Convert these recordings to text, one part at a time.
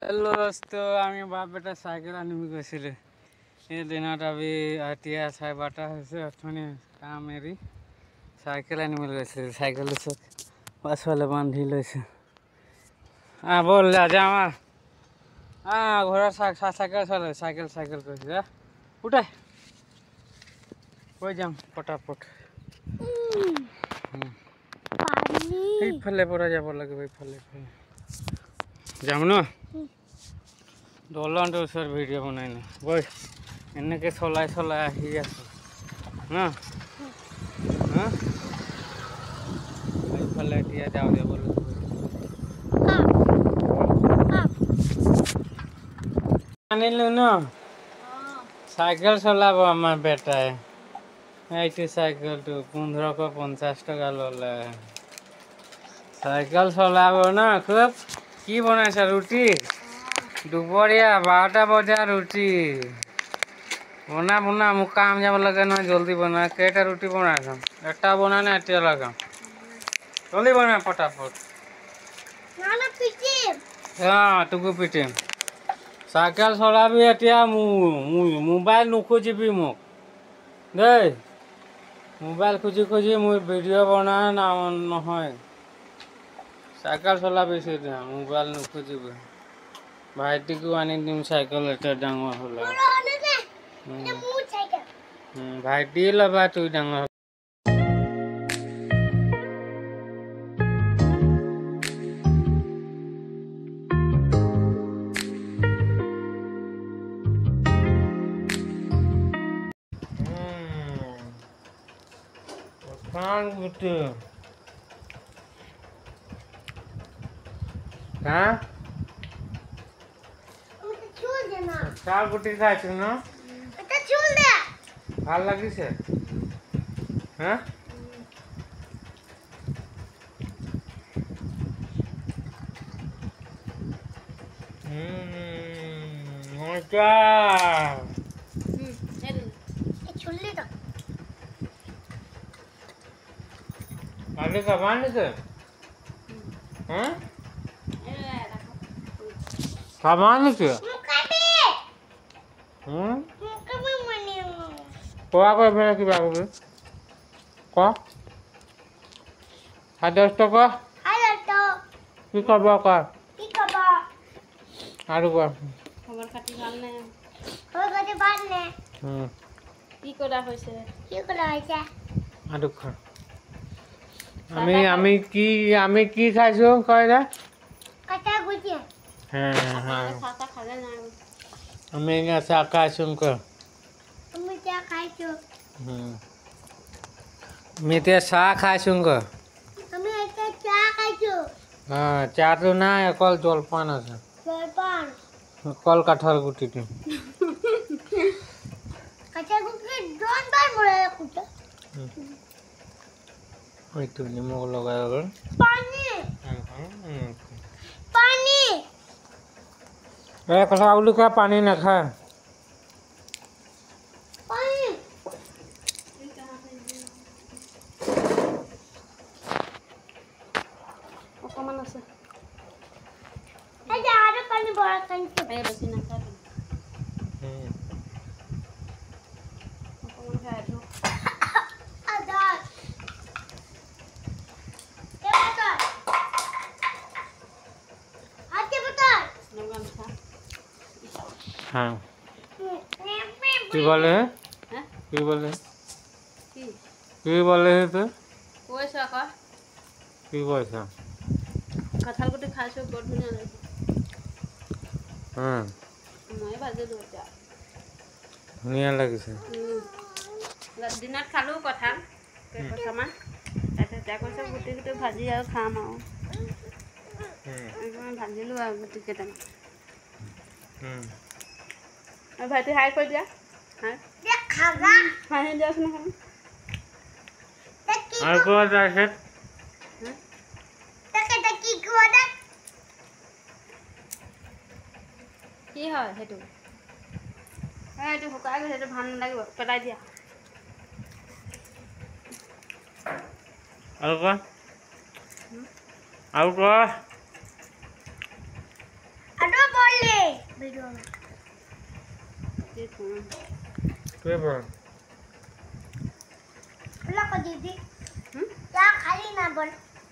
Hello दोस्तों আমি বাপ বেটা সাইকেল আনিব গৈছিলে এই দিনত আমি এতিয়া 12:30 হৈছে অথনি কাম এৰি সাইকেল আনিব গৈছিলে সাইকেল পাছফালে বান্ধি লৈছে বল যা ঘৰৰ সাইকেল চলে সাইকেল কৈছে যা উঠাই কৈ যাম পটাপট এইফালে পৰা যাব লাগিব এইফালে যাম ন দলন ওচৰ ভিডিঅ' বনাই ন বৈ এনেকৈ চলাই আহি আছো ন এইফালে এতিয়া যাওঁ যাব আনিলো ন চাইকেল চলাব আমাৰ বেটাই এইটো চাইকেলটো 1550 টকা ল'লে সাইকেল চলাব না খুব কি বনাইছে ৰুটি দুপৰীয়া 12টা বজাৰ ৰুটি বনা মোক কাম যাব লাগে নহয় জলদি বনা কেইটা ৰুটি বনাইছ এটা বনা না এতিয়া লগা জলদি বনা পটাপট তোকো পিটিম চাইকেল চলাবি এতিয়া মোবাইল নুখুজিবি মোক দেই মোবাইল খুজি মই ভিডিঅ' বনাই নহয় সাইকেল চলাবি সেটা মোবাইল নুখুজিবি ভাইটিকো আনি দিম সাইকেল এটা ডাঙৰ হ'লে ভাইটি ল'বা তুই ডাঙৰ খান গুটি চাল গুটি খাইছো ন ভাল লাগিছে হ্যাঁ মজা আলু খাবার নিছে হ্যাঁ খাবার নিছে কোৱা কৈ ফেলে কিবা কবি ক 10 টকা কি কব ক আৰু ক খবৰ খাতি ভাল নে কি কৰা হৈছে আৰু খা আমি কি খাইছো কয় না হ্যাঁ খালে নাই আমি চাহ খাইছো কয় আমি এতিয়া চাহ খাইছো কয় চাহটো নাই অকল জলপান আছে অকল কাঠাৰ গুটিটো এইটো নিমখ লগাই কথা বুলি কয় পানী নাখায় অকমান আছে বেছি নাখায় অকমান খাই দিওঁ হ্যাঁ কি বলে কি বলে তো কৈছো আকৌ কি কৈছা কঁঠাল গুটি খাইছো বৰ ধুনীয়া লাগিছে মই ভাজিলো এতিয়া ধুনীয়া লাগিছে দিনত খালো কঁঠাল কেইকঠামান তাৰপিছত এতিয়া কৈছে গুটি ভাজি আৰু খাম আৰু ভাজিলো আৰু গুটি কেইটামান ভাইটি হাই কৈ দিয়া হাঁহি দিয়াচোন আৰু কোৱা তাৰপিছত কি হয় সেইটো এইটো শুকাই গৈছে সেইটো ভাল নালাগিব পেলাই দিয়া আৰু কোৱা আৰু কোৱা Aduh, boleh. কি কম তুই বল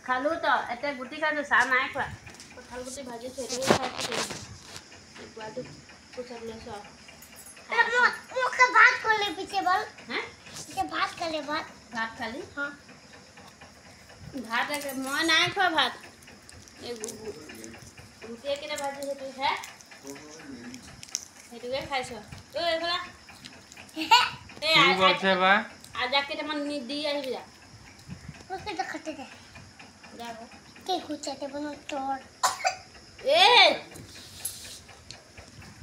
খালো তো এতিয়া গুটি খাইছো চাহ নাই খোৱা কঁঠাল গুটি ভাজি সেইটোৱে খাইছো পোৱাটো কোচত লৈছো ভাত খালি ভাত মই নাই খোৱা ভাত এই গুটিয়ে কেইটা ভাজি সেইটো খাই সেইটোকে খাইছ ঐ এইফালে এই কি বলছে বা আজা কেইটামান দি আহিবি যা এই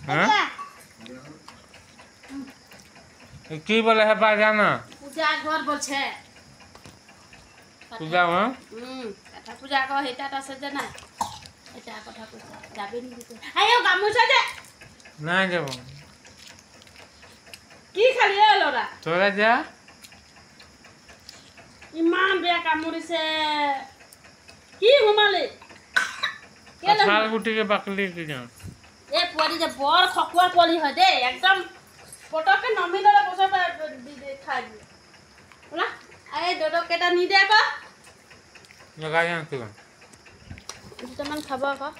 হ্যাঁ কি বলে হে পা জানা পূজা ঘর বলছে পূজা হ্যাঁ এটা পূজা ঘর সেইটাত আছে যে নাই এটা কথা কৈছে যাবি নেকি আইও গামোচা যে নাই যাব কি খালি এ ল'ৰা তোৰা যা ইমান বেয়া কামুৰিছে কি সোমালি কঁঠাল গুটিকে বাকলি কি যাও এই পোৱালি যে বৰ খকুৱা পোৱালি হয় দেই একদম পটককে নমি ল'লে পইচা দি খাই দিয়ে ওলা এই দদকেইটা নি দে আকৌ লগাই আন তুই দুটামান খাব আকৌ